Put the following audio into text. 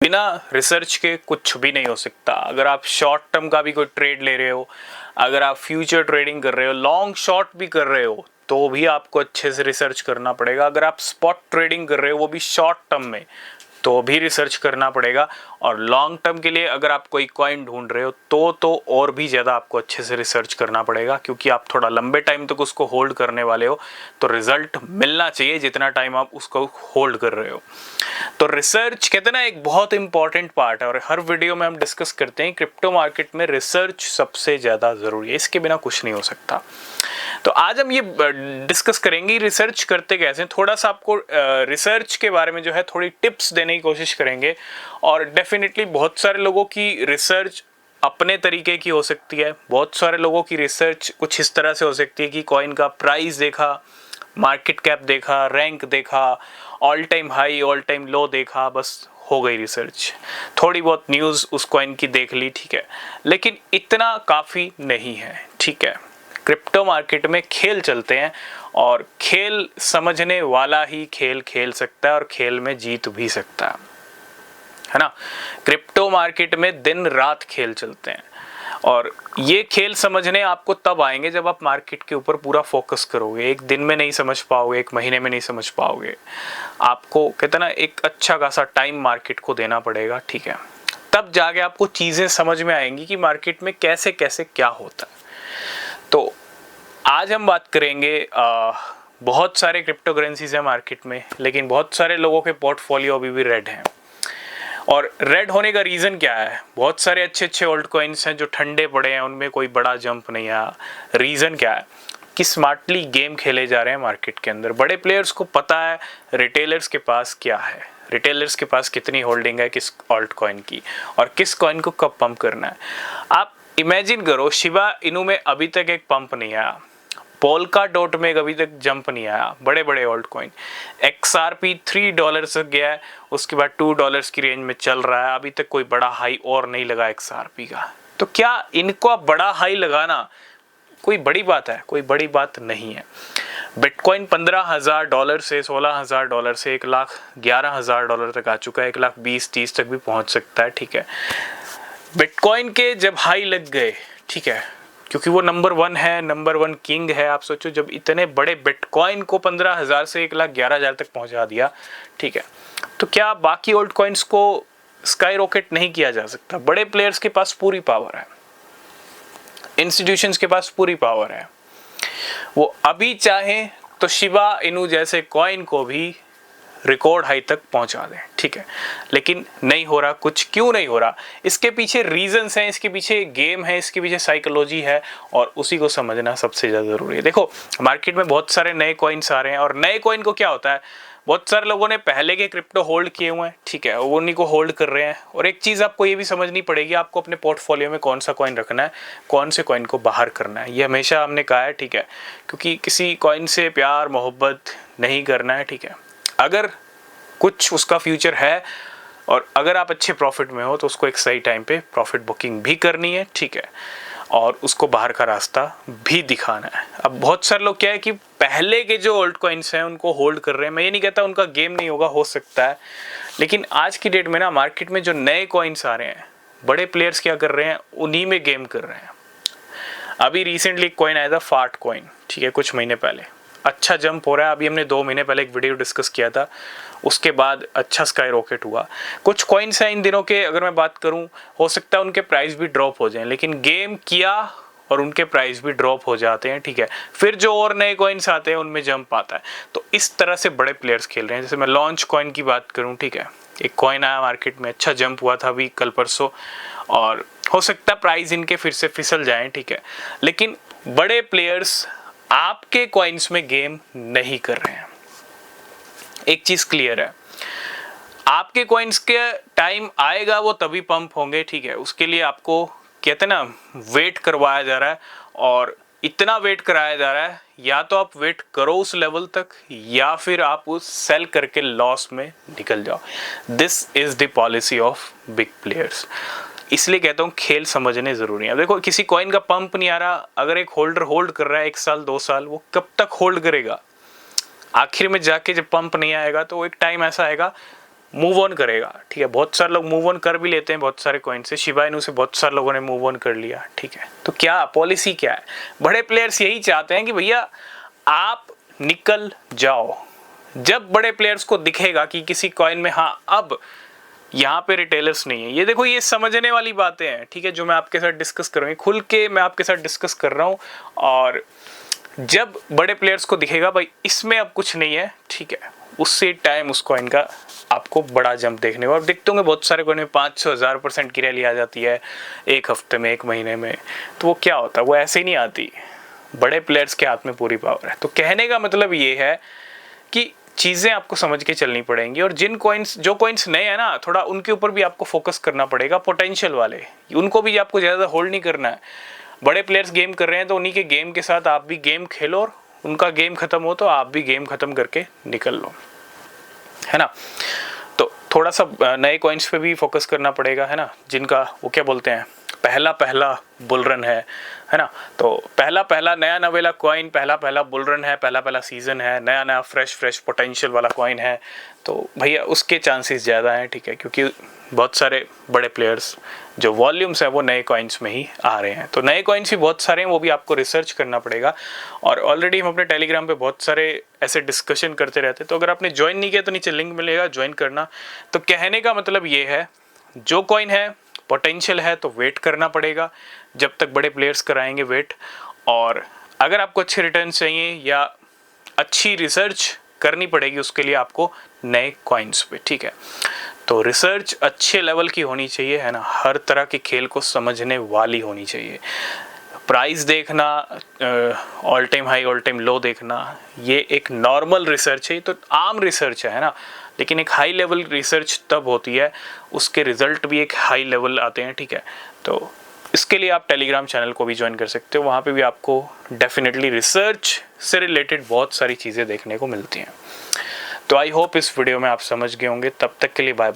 बिना रिसर्च के कुछ भी नहीं हो सकता। अगर आप शॉर्ट टर्म का भी कोई ट्रेड ले रहे हो, अगर आप फ्यूचर ट्रेडिंग कर रहे हो, लॉन्ग शॉर्ट भी कर रहे हो, तो भी आपको अच्छे से रिसर्च करना पड़ेगा। अगर आप स्पॉट ट्रेडिंग कर रहे हो वो भी शॉर्ट टर्म में, तो भी रिसर्च करना पड़ेगा। और लॉन्ग टर्म के लिए अगर आप कोई कॉइन ढूंढ रहे हो तो और भी ज़्यादा आपको अच्छे से रिसर्च करना पड़ेगा, क्योंकि आप थोड़ा लंबे टाइम तक उसको होल्ड करने वाले हो, तो रिजल्ट मिलना चाहिए जितना टाइम आप उसको होल्ड कर रहे हो। तो रिसर्च कहते हैं ना एक बहुत इंपॉर्टेंट पार्ट है, और हर वीडियो में हम डिस्कस करते हैं क्रिप्टो मार्केट में रिसर्च सबसे ज़्यादा ज़रूरी है, इसके बिना कुछ नहीं हो सकता। तो आज हम ये डिस्कस करेंगे रिसर्च करते कैसे, थोड़ा सा आपको रिसर्च के बारे में जो है थोड़ी टिप्स देने की कोशिश करेंगे। और डेफिनेटली बहुत सारे लोगों की रिसर्च अपने तरीके की हो सकती है, बहुत सारे लोगों की रिसर्च कुछ इस तरह से हो सकती है कि कॉइन का प्राइस देखा, मार्केट कैप देखा, रैंक देखा, all time high all time low देखा, बस हो गई रिसर्च। थोड़ी बहुत न्यूज़ उस कॉइन की देख ली, ठीक है, लेकिन इतना काफ़ी नहीं है, ठीक है। क्रिप्टो मार्केट में खेल चलते हैं, और खेल समझने वाला ही खेल खेल सकता है, और खेल में जीत भी सकता है ना। क्रिप्टो मार्केट में दिन रात खेल चलते हैं, और ये खेल समझने आपको तब आएंगे जब आप मार्केट के ऊपर पूरा फोकस करोगे। एक दिन में नहीं समझ पाओगे, एक महीने में नहीं समझ पाओगे, आपको कहते हैं ना एक अच्छा खासा टाइम मार्केट को देना पड़ेगा, ठीक है। तब जाके आपको चीज़ें समझ में आएंगी कि मार्केट में कैसे कैसे क्या होता है। तो आज हम बात करेंगे बहुत सारे क्रिप्टो करेंसीज हैं मार्केट में, लेकिन बहुत सारे लोगों के पोर्टफोलियो अभी भी रेड हैं। और रेड होने का रीज़न क्या है? बहुत सारे अच्छे अच्छे ओल्ड कॉइन्स हैं जो ठंडे पड़े हैं, उनमें कोई बड़ा जंप नहीं आया। रीज़न क्या है? कि स्मार्टली गेम खेले जा रहे हैं मार्केट के अंदर। बड़े प्लेयर्स को पता है रिटेलर्स के पास क्या है, रिटेलर्स के पास कितनी होल्डिंग है किस ऑल्ट कॉइन की, और किस कॉइन को कब पंप करना है। आप इमेजिन करो, शिबा इनू में अभी तक एक पंप नहीं आया, पोल्का डॉट में अभी तक जंप नहीं आया। बड़े बड़े ऑल्ट कॉइन, XRP $3 तक गया है, उसके बाद $2 की रेंज में चल रहा है, अभी तक कोई बड़ा हाई और नहीं लगा XRP का। तो क्या इनको बड़ा हाई लगाना कोई बड़ी बात है? कोई बड़ी बात नहीं है। बिटकॉइन $15,000 से $16,000 से $1,11,000 तक आ चुका है, 1,20,30 तक भी पहुंच सकता है, ठीक है। बिटकॉइन के जब हाई लग गए, ठीक है, क्योंकि वो नंबर 1 है, नंबर 1 किंग है। आप सोचो जब इतने बड़े बिटकॉइन को 15,000 से 1,11,000 तक पहुंचा दिया, ठीक है, तो क्या बाकी ओल्ड कॉइन्स को स्काई रॉकेट नहीं किया जा सकता? बड़े प्लेयर्स के पास पूरी पावर है, इंस्टीट्यूशंस के पास पूरी पावर है, वो अभी चाहे तो शिबा इनू जैसे कॉइन को भी रिकॉर्ड हाई तक पहुंचा दें, ठीक है, लेकिन नहीं हो रहा। कुछ क्यों नहीं हो रहा? इसके पीछे रीजंस हैं, इसके पीछे गेम है, इसके पीछे साइकोलॉजी है, और उसी को समझना सबसे ज़्यादा ज़रूरी है। देखो मार्केट में बहुत सारे नए कॉइन्स आ रहे हैं, और नए कॉइन को क्या होता है, बहुत सारे लोगों ने पहले के क्रिप्टो होल्ड किए हुए हैं, ठीक है, वो उन्हीं को होल्ड कर रहे हैं। और एक चीज़ आपको ये भी समझनी पड़ेगी, आपको अपने पोर्टफोलियो में कौन सा कॉइन रखना है, कौन से कॉइन को बाहर करना है, ये हमेशा हमने कहा है, ठीक है, क्योंकि किसी कॉइन से प्यार मोहब्बत नहीं करना है, ठीक है। अगर कुछ उसका फ्यूचर है, और अगर आप अच्छे प्रॉफिट में हो, तो उसको एक सही टाइम पे प्रॉफिट बुकिंग भी करनी है, ठीक है, और उसको बाहर का रास्ता भी दिखाना है। अब बहुत सारे लोग क्या है कि पहले के जो ओल्ड कॉइन्स हैं उनको होल्ड कर रहे हैं। मैं ये नहीं कहता उनका गेम नहीं होगा, हो सकता है, लेकिन आज की डेट में ना मार्केट में जो नए कॉइन्स आ रहे हैं, बड़े प्लेयर्स क्या कर रहे हैं, उन्हीं में गेम कर रहे हैं। अभी रिसेंटली कॉइन आया था फाट कॉइन, ठीक है, कुछ महीने पहले, अच्छा जंप हो रहा है। अभी हमने 2 महीने पहले एक वीडियो डिस्कस किया था, उसके बाद अच्छा स्काई रॉकेट हुआ। कुछ कॉइन्स हैं इन दिनों के, अगर मैं बात करूं, हो सकता है उनके प्राइस भी ड्रॉप हो जाएं, लेकिन गेम किया और उनके प्राइस भी ड्रॉप हो जाते हैं, ठीक है। फिर जो और नए कॉइन्स आते हैं उनमें जंप आता है। तो इस तरह से बड़े प्लेयर्स खेल रहे हैं। जैसे मैं लॉन्च कॉइन की बात करूं, ठीक है, एक कॉइन आया मार्केट में, अच्छा जंप हुआ था अभी कल परसों, और हो सकता है प्राइस इनके फिर से फिसल जाएं, ठीक है, लेकिन बड़े प्लेयर्स आपके कॉइन्स में गेम नहीं कर रहे हैं। एक चीज क्लियर है, आपके कॉइन्स के टाइम आएगा, वो तभी पंप होंगे, ठीक है। उसके लिए आपको कहते हैं ना वेट करवाया जा रहा है, और इतना वेट कराया जा रहा है, या तो आप वेट करो उस लेवल तक, या फिर आप उस सेल करके लॉस में निकल जाओ। This is the policy of big players. इसलिए कहता हूँ खेल समझने जरूरी है। देखो किसी कॉइन का पंप नहीं आ रहा, अगर एक होल्डर होल्ड कर रहा है 1 साल 2 साल, वो कब तक होल्ड करेगा? आखिर में जाके जब पंप नहीं आएगा, तो एक टाइम ऐसा आएगा मूव ऑन करेगा, ठीक है। बहुत सारे लोग मूव ऑन कर भी लेते हैं बहुत सारे कॉइन से, शिबा इनू से बहुत सारे लोगों ने मूव ऑन कर लिया, ठीक है। तो क्या पॉलिसी क्या है, बड़े प्लेयर्स यही चाहते हैं कि भैया आप निकल जाओ। जब बड़े प्लेयर्स को दिखेगा कि किसी कॉइन में हाँ अब यहाँ पे रिटेलर्स नहीं है, ये देखो ये समझने वाली बातें हैं, ठीक है, जो मैं आपके साथ डिस्कस कर रहा हूँ, खुल के मैं आपके साथ डिस्कस कर रहा हूँ। और जब बड़े प्लेयर्स को दिखेगा भाई इसमें अब कुछ नहीं है, ठीक है, उससे टाइम उस कॉइन का आपको बड़ा जंप देखने को। और देखते होंगे बहुत सारे कॉइन में 500,000% की रैली आ जाती है एक हफ्ते में, एक महीने में। तो वो क्या होता है, वो ऐसे ही नहीं आती, बड़े प्लेयर्स के हाथ में पूरी पावर है। तो कहने का मतलब ये है कि चीज़ें आपको समझ के चलनी पड़ेंगी। और जो कॉइन्स नए हैं ना, थोड़ा उनके ऊपर भी आपको फोकस करना पड़ेगा, पोटेंशियल वाले, उनको भी आपको ज़्यादा होल्ड नहीं करना है। बड़े प्लेयर्स गेम कर रहे हैं तो उन्हीं के गेम के साथ आप भी गेम खेलो, और उनका गेम खत्म हो तो आप भी गेम खत्म करके निकल लो, है ना। तो थोड़ा सा नए कॉइन्स पे भी फोकस करना पड़ेगा, है ना, जिनका वो क्या बोलते हैं पहला बुल रन है ना। तो पहला नया नवेला कॉइन, पहला बुल रन है, पहला सीजन है, नया फ्रेश पोटेंशियल वाला कॉइन है, तो भैया उसके चांसेस ज़्यादा हैं, ठीक है, क्योंकि बहुत सारे बड़े प्लेयर्स जो वॉल्यूम्स है वो नए कॉइन्स में ही आ रहे हैं। तो नए कॉइन्स भी बहुत सारे हैं, वो भी आपको रिसर्च करना पड़ेगा। और ऑलरेडी हम अपने टेलीग्राम पे बहुत सारे ऐसे डिस्कशन करते रहते हैं, तो अगर आपने ज्वाइन नहीं किया तो नीचे लिंक मिलेगा, ज्वाइन करना। तो कहने का मतलब ये है, जो कॉइन है पोटेंशियल है तो वेट करना पड़ेगा जब तक बड़े प्लेयर्स कराएंगे वेट। और अगर आपको अच्छे रिटर्न चाहिए या अच्छी रिसर्च करनी पड़ेगी, उसके लिए आपको नए कॉइन्स पे, ठीक है। तो रिसर्च अच्छे लेवल की होनी चाहिए, है ना, हर तरह के खेल को समझने वाली होनी चाहिए। प्राइस देखना, all time high all time low देखना, ये एक नॉर्मल रिसर्च है, तो आम रिसर्च है ना। लेकिन एक हाई लेवल रिसर्च तब होती है, उसके रिजल्ट भी एक हाई लेवल आते हैं, ठीक है। तो इसके लिए आप टेलीग्राम चैनल को भी ज्वाइन कर सकते हो, वहाँ पे भी आपको डेफिनेटली रिसर्च से रिलेटेड बहुत सारी चीज़ें देखने को मिलती हैं। तो आई होप इस वीडियो में आप समझ गए होंगे। तब तक के लिए बाय बाय।